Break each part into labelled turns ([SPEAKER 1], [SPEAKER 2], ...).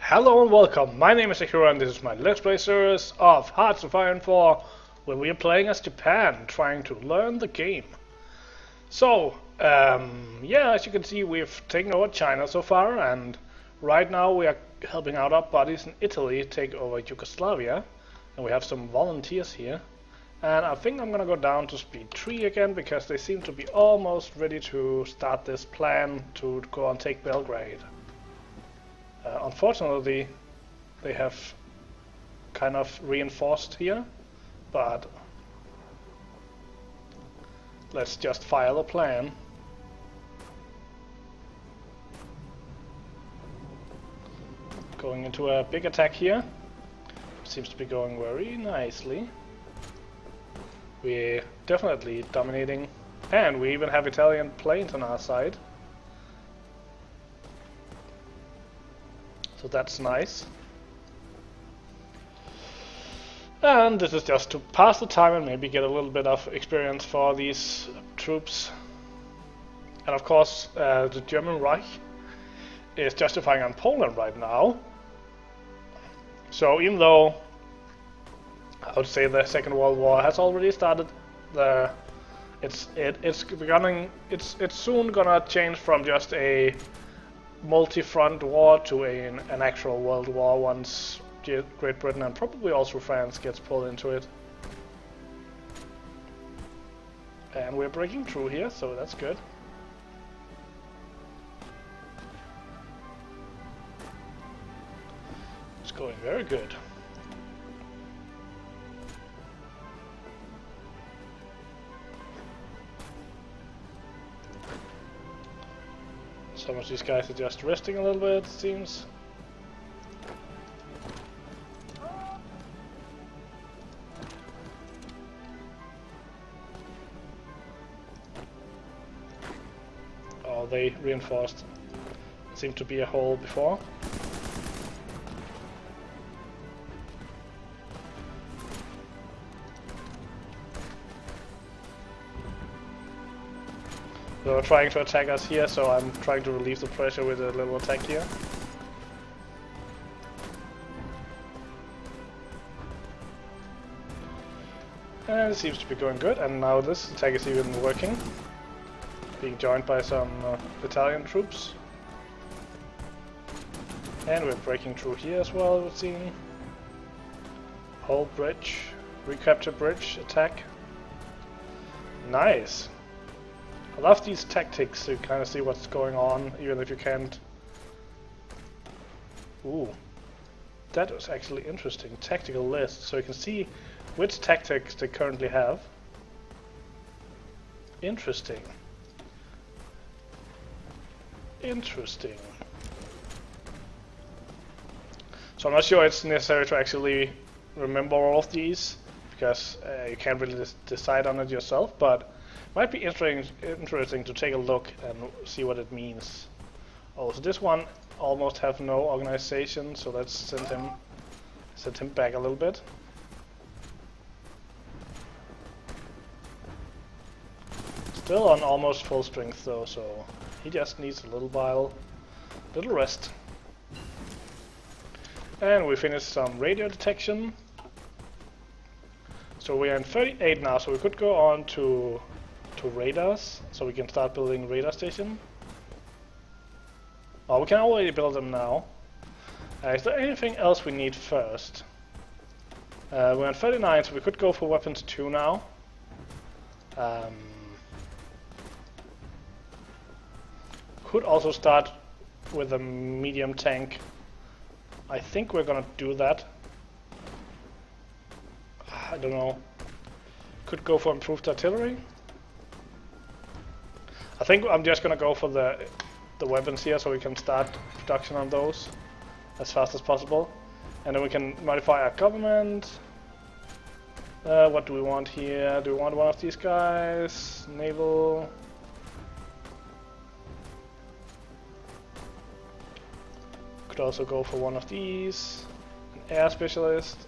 [SPEAKER 1] Hello and welcome, my name is HOI4 and this is my Let's Play series of HOI4, where we are playing as Japan, trying to learn the game. So, yeah, as you can see we've taken over China so far, and right now we are helping out our buddies in Italy take over Yugoslavia, and we have some volunteers here. And I think I'm gonna go down to speed 3 again, because they seem to be almost ready to start this plan to go and take Belgrade. Unfortunately, they have kind of reinforced here, but let's just file a plan. Going into a big attack here. Seems to be going very nicely. We're definitely dominating, and we even have Italian planes on our side. So that's nice. And this is just to pass the time and maybe get a little bit of experience for these troops. And of course, the German Reich is justifying on Poland right now. So even though I would say the Second World War has already started, it's soon gonna change from just a multi-front war to an actual world war once Great Britain and probably also France gets pulled into it. And we're breaking through here, so that's good. It's going very good. Some of these guys are just resting a little bit, it seems. Oh, they reinforced. Seemed to be a hole before. They're trying to attack us here, so I'm trying to relieve the pressure with a little attack here. And it seems to be going good, and now this attack is even working. Being joined by some Italian troops. And we're breaking through here as well, it would seem. Whole bridge, recapture bridge, attack. Nice! I love these tactics to kind of see what's going on, even if you can't. Ooh, that was actually interesting. Tactical list, so you can see which tactics they currently have. Interesting. Interesting. So I'm not sure it's necessary to actually remember all of these, because you can't really decide on it yourself, but might be interesting to take a look and see what it means. Oh, so this one almost have no organization, so let's send him back a little bit. Still on almost full strength though, so he just needs a little rest. And we finished some radio detection. So we are in 38 now, so we could go on to radars, so we can start building radar station. Oh, we can already build them now. Is there anything else we need first? We're on 39, so we could go for weapons 2 now. Could also start with a medium tank. I think we're gonna do that. I don't know. Could go for improved artillery. I think I'm just gonna go for the weapons here, so we can start production on those as fast as possible, and then we can modify our government. What do we want here? Do we want one of these guys? Naval. Could also go for one of these. An air specialist.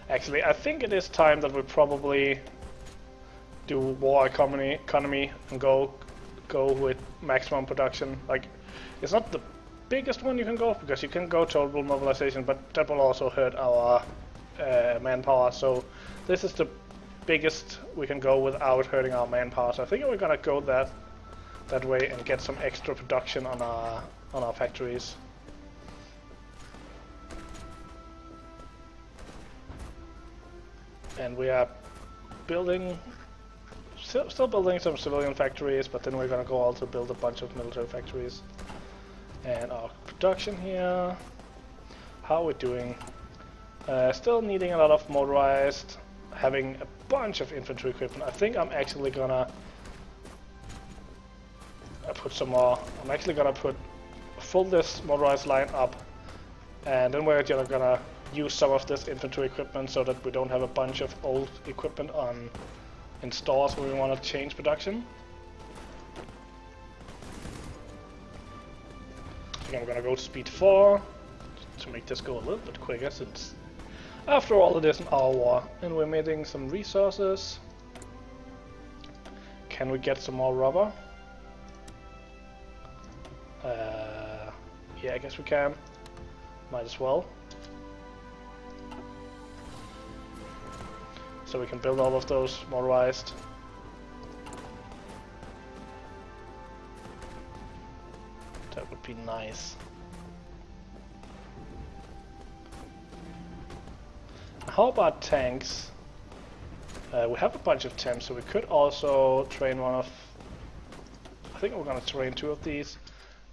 [SPEAKER 1] Actually, I think it is time that we probably do war economy and go with maximum production. Like, it's not the biggest one you can go, because you can go total mobilization, but that will also hurt our manpower. So this is the biggest we can go without hurting our manpower. So I think we're gonna go that way and get some extra production on our factories. And we are building, still building some civilian factories, but then we're gonna go also build a bunch of military factories. And our production here, how are we doing? Still needing a lot of motorized, having a bunch of infantry equipment. I think I'm actually gonna put some more. I'm actually gonna fill this motorized line up, and then we're gonna use some of this infantry equipment so that we don't have a bunch of old equipment in stores where we want to change production. I think I'm gonna go to speed 4 to make this go a little bit quicker, since after all it is an hour war and we're emitting some resources. Can we get some more rubber? Yeah, I guess we can. Might as well. So we can build all of those motorized. That would be nice. How about tanks? We have a bunch of tanks, so we could also train one of... I think we're gonna train 2 of these.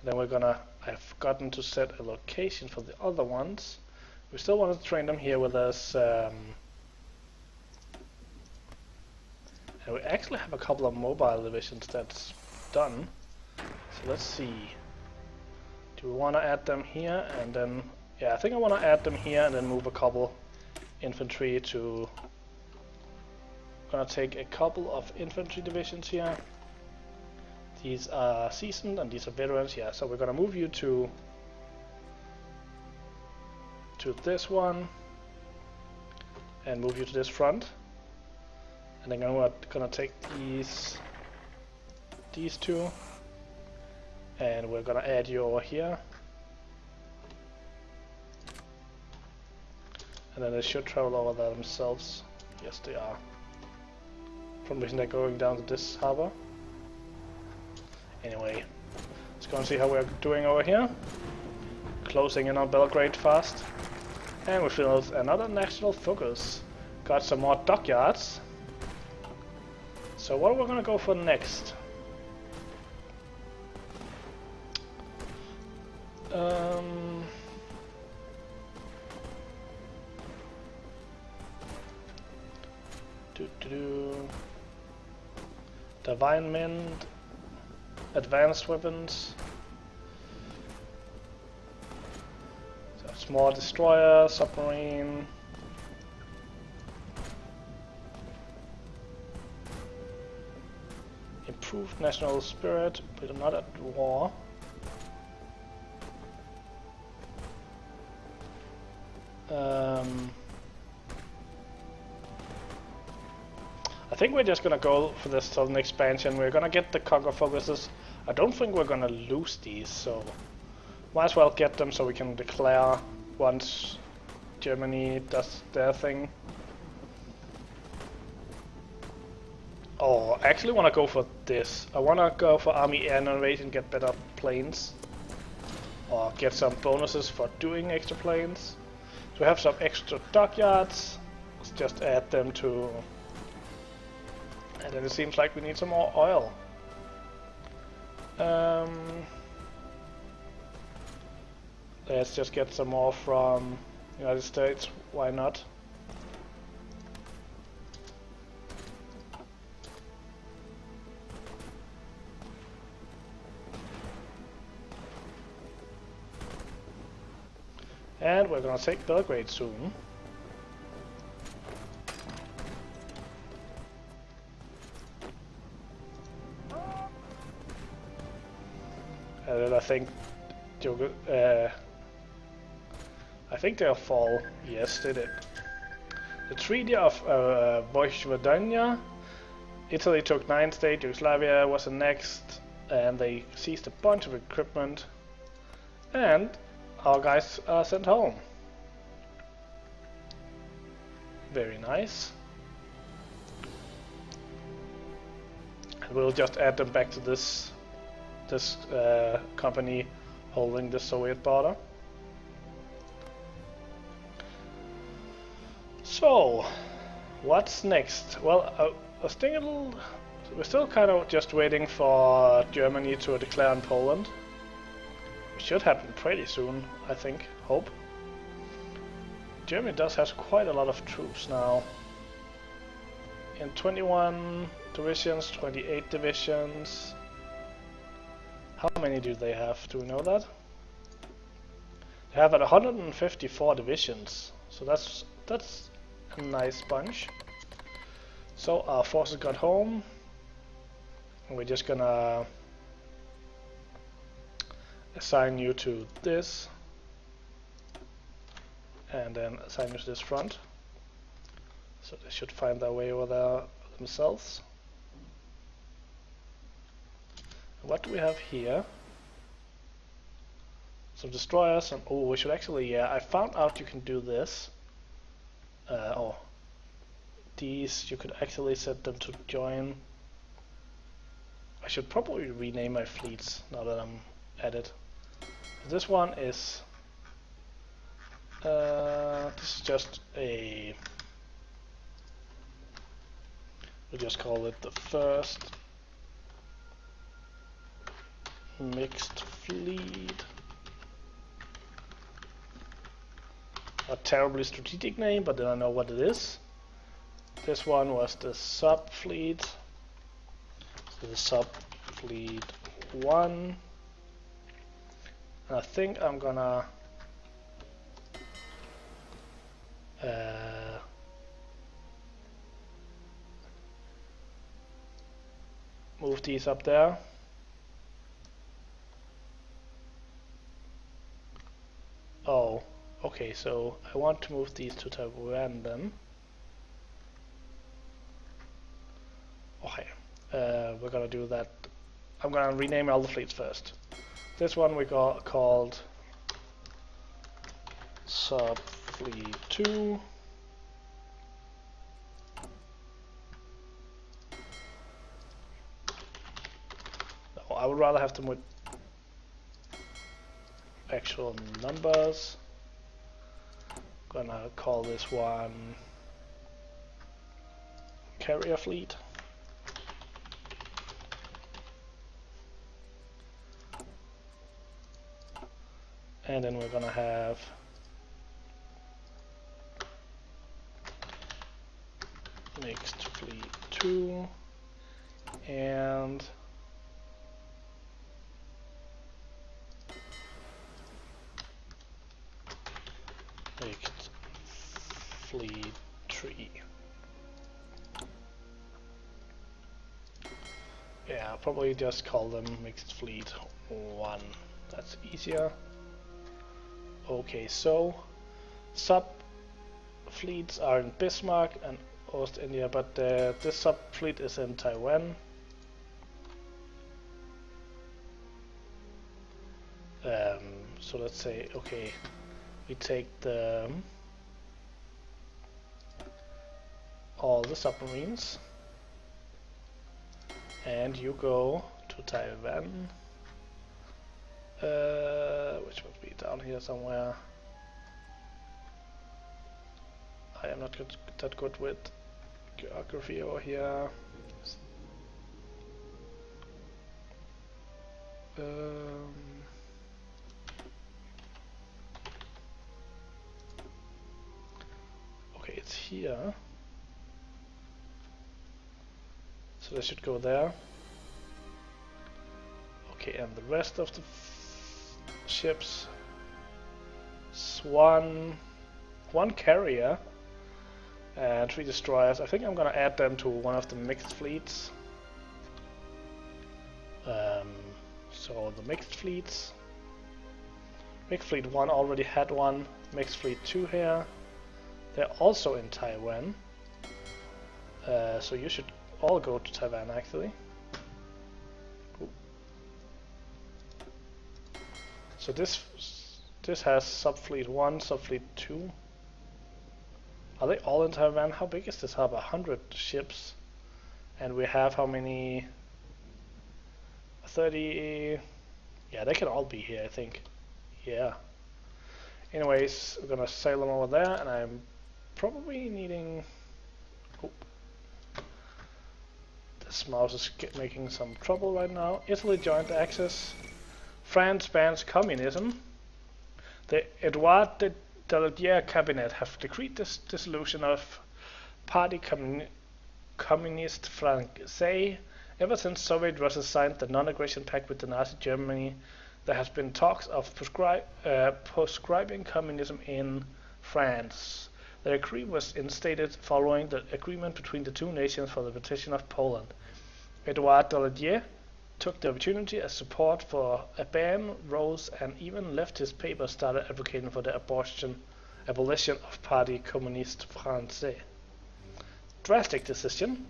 [SPEAKER 1] And then we're gonna... I've forgotten to set a location for the other ones. We still want to train them here with us. And we actually have a couple of mobile divisions that's done. So let's see. Do we want to add them here and then... Yeah, I think I want to add them here and then move a couple infantry to... Gonna take a couple of infantry divisions here. These are seasoned and these are veterans. Yeah, so we're gonna move you to this one and move you to this front. And then we're gonna take these 2 and we're gonna add you over here. And then they should travel over there themselves. Yes, they are. Probably they're going down to this harbor. Anyway, let's go and see how we're doing over here. Closing in on Belgrade fast. And we filled another national focus. Got some more dockyards. So what are we gonna go for next? Divine Mint, advanced weapons, so small destroyer, submarine. Improved national spirit, but I'm not at war. I think we're just gonna go for this southern expansion. We're gonna get the conquer focuses. I don't think we're gonna lose these, so might as well get them so we can declare once Germany does their thing. Oh, I actually want to go for this. I want to go for army air innovation and get better planes. Or get some bonuses for doing extra planes. So we have some extra dockyards. Let's just add them to... And then it seems like we need some more oil. Let's just get some more from United States. Why not? And we're gonna take Belgrade soon. And then I think they'll fall. Yes, they did. The Treaty of Vojvodina. Italy took 9 states. Jugoslavia was the next, and they seized a bunch of equipment. And our guys are sent home. Very nice. And we'll just add them back to this company holding the Soviet border. So, what's next? Well, I was thinking we're still kind of just waiting for Germany to declare on Poland. It should happen pretty soon, I think. Hope. Germany does have quite a lot of troops now. In 21 divisions, 28 divisions. How many do they have? Do we know that? They have 154 divisions, so that's a nice bunch. So our forces got home, and we're just gonna assign you to this, and then assign you to this front. So they should find their way over there themselves. What do we have here? Some destroyers, and oh, we should actually, yeah, I found out you can do this. These, you could actually set them to join. I should probably rename my fleets now that I'm at it. This one is, this is just a, we'll just call it the first mixed fleet. A terribly strategic name, but then I know what it is. This one was the sub fleet. So the sub fleet 1. And I think I'm gonna move these up there. Oh, okay, so I want to move these to Taiwan then. Okay, we're gonna do that. I'm gonna rename all the fleets first. This one we got called Sub Fleet 2. No, I would rather have them with actual numbers. Gonna call this one Carrier Fleet. And then we're gonna have Mixed Fleet 2 and Mixed Fleet 3. Yeah, I'll probably just call them Mixed Fleet 1. That's easier. Okay, so sub fleets are in Bismarck and Ost India, but this sub fleet is in Taiwan. So let's say, okay, we take all the submarines, and you go to Taiwan. Which would be down here somewhere. I am not that good with geography over here. Okay, it's here. So they should go there. Okay, and the rest of the ships, one carrier and 3 destroyers. I think I'm gonna add them to one of the mixed fleets. So the mixed fleets, Mixed Fleet 1 already had one, Mixed Fleet 2 here. They're also in Taiwan, so you should all go to Taiwan actually. So this has subfleet 1, subfleet 2. Are they all in Taiwan? How big is this harbor? 100 ships. And we have how many? 30. Yeah, they can all be here, I think. Yeah. Anyways, we're gonna sail them over there, and I'm probably needing... Oh. This mouse is making some trouble right now. Italy joined the Axis. France bans communism. The Edouard de Daladier cabinet have decreed this dissolution of Parti Communiste Français. Ever since Soviet Russia signed the non-aggression pact with the Nazi Germany, there has been talks of proscribing communism in France. The decree was instated following the agreement between the two nations for the partition of Poland. Edouard Daladier took the opportunity as support for a ban rose and even left his paper started advocating for the abolition of Parti Communiste Français. Drastic decision.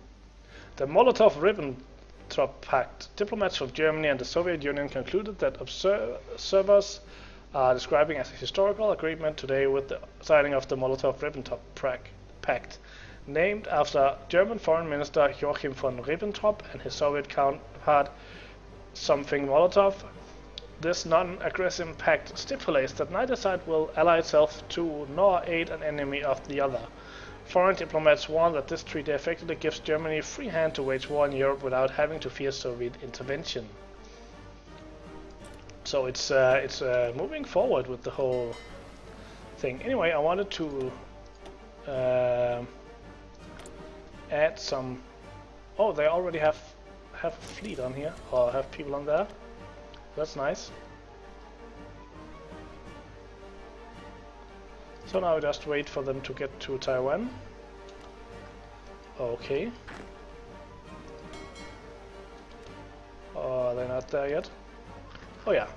[SPEAKER 1] The Molotov-Ribbentrop Pact. Diplomats from Germany and the Soviet Union concluded that observers are describing as a historical agreement today with the signing of the Molotov-Ribbentrop Pact, named after German Foreign Minister Joachim von Ribbentrop and his Soviet counterpart something Molotov. This non-aggressive pact stipulates that neither side will ally itself to nor aid an enemy of the other. Foreign diplomats warn that this treaty effectively gives Germany free hand to wage war in Europe without having to fear Soviet intervention. So it's moving forward with the whole thing. Anyway, I wanted to add some... Oh, they already have a fleet on here, or have people on there. That's nice. So now we just wait for them to get to Taiwan. Okay. Oh, they're not there yet. Oh yeah.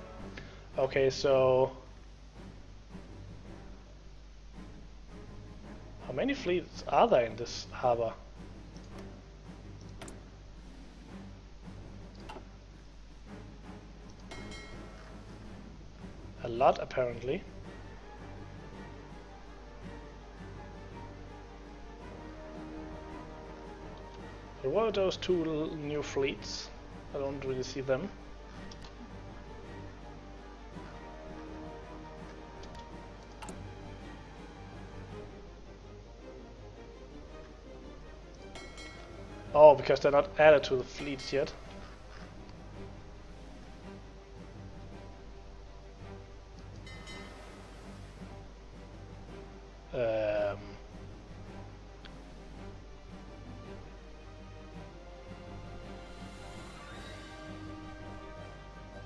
[SPEAKER 1] Okay, so... How many fleets are there in this harbor? A lot, apparently. But what are those two new fleets? I don't really see them. Oh, because they're not added to the fleets yet.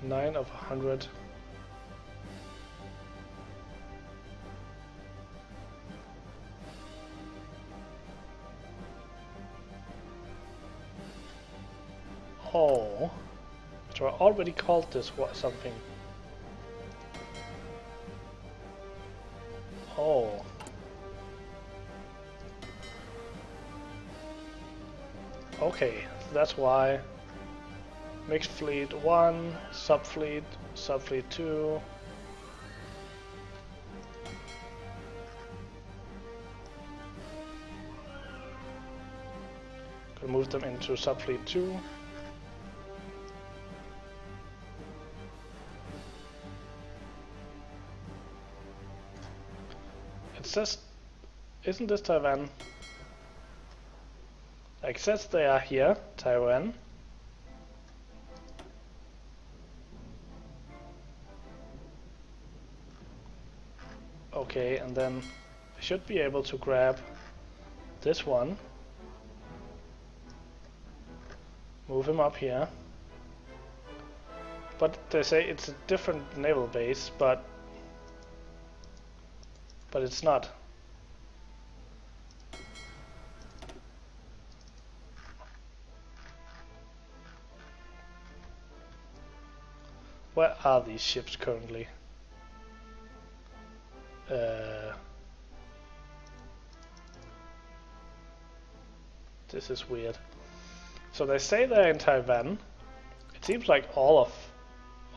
[SPEAKER 1] Nine of 100. Oh, so I already called this something. Oh. Okay, that's why. Mixed fleet 1, subfleet 2. Could move them into subfleet 2. It says, isn't this Taiwan? Like, it says they are here, Taiwan. Okay, and then I should be able to grab this one, move him up here. But they say it's a different naval base, but it's not. Where are these ships currently? This is weird. So they say they're in Taiwan. It seems like all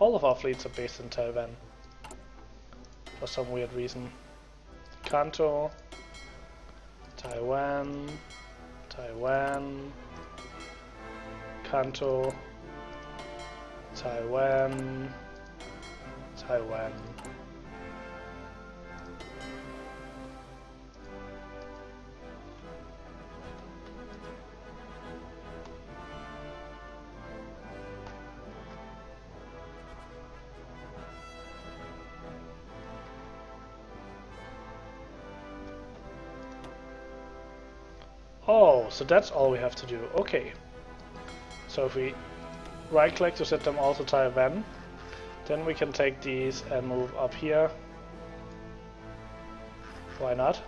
[SPEAKER 1] of our fleets are based in Taiwan. for some weird reason. Kanto, Taiwan, Taiwan, Kanto, Taiwan, Taiwan. Oh, so that's all we have to do. Okay. So if we right click to set them all to Taiwan, then we can take these and move up here. Why not?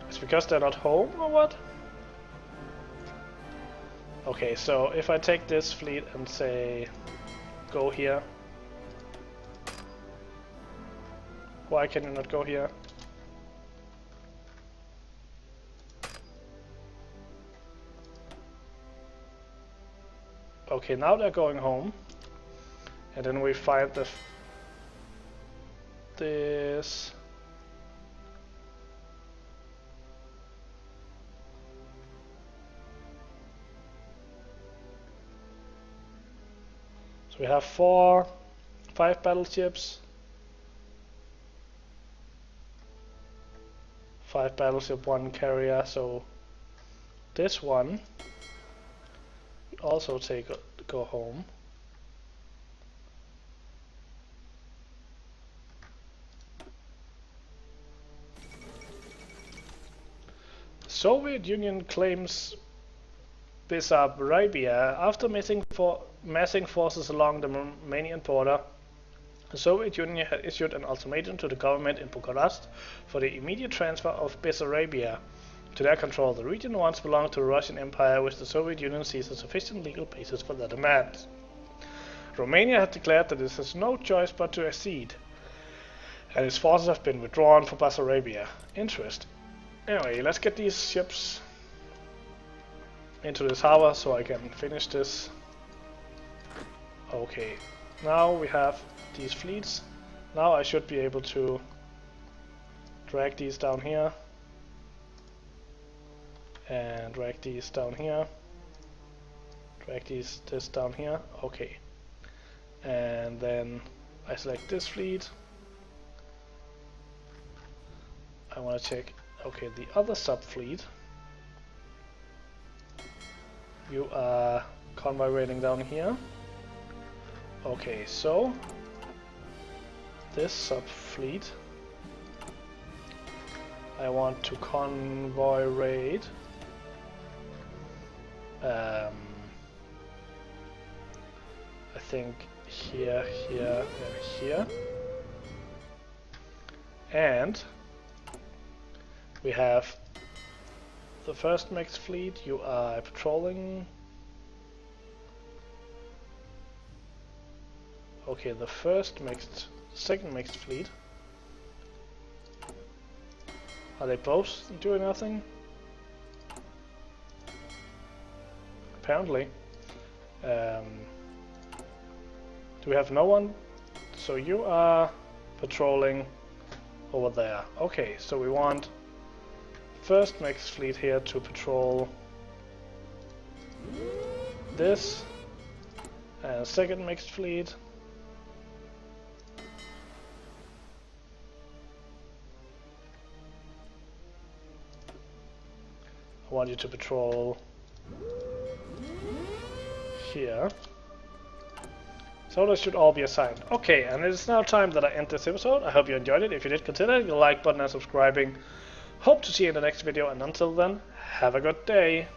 [SPEAKER 1] It's because they're not home or what? Okay, so if I take this fleet and say go here. Why can you not go here? Okay, now they're going home. And then we find this. So we have 5 battleships. 5 battleship, 1 carrier, so this one also go home. The Soviet Union claims Bessarabia after massing forces along the Romanian border. The Soviet Union had issued an ultimatum to the government in Bucharest for the immediate transfer of Bessarabia to their control. The region once belonged to the Russian Empire, which the Soviet Union sees a sufficient legal basis for their demands. Romania had declared that it has no choice but to accede, and its forces have been withdrawn from Bessarabia. Interesting. Anyway, let's get these ships into this harbor so I can finish this. Okay, now we have these fleets. Now I should be able to drag these down here and drag these down here, drag this down here. Okay, and then I select this fleet. I want to check, okay, the other sub fleet. You are convoy raiding down here. Okay, so this sub-fleet I want to convoy raid I think here, here, and here. And we have the first mixed fleet. You are patrolling. Okay, the second mixed fleet. Are they both doing nothing? Apparently. Do we have no one? So you are patrolling over there. Okay, so we want first mixed fleet here to patrol this, and second mixed fleet I want you to patrol here. So those should all be assigned. Okay, and it is now time that I end this episode. I hope you enjoyed it. If you did, consider hitting the like button and subscribing. Hope to see you in the next video, and until then, have a good day.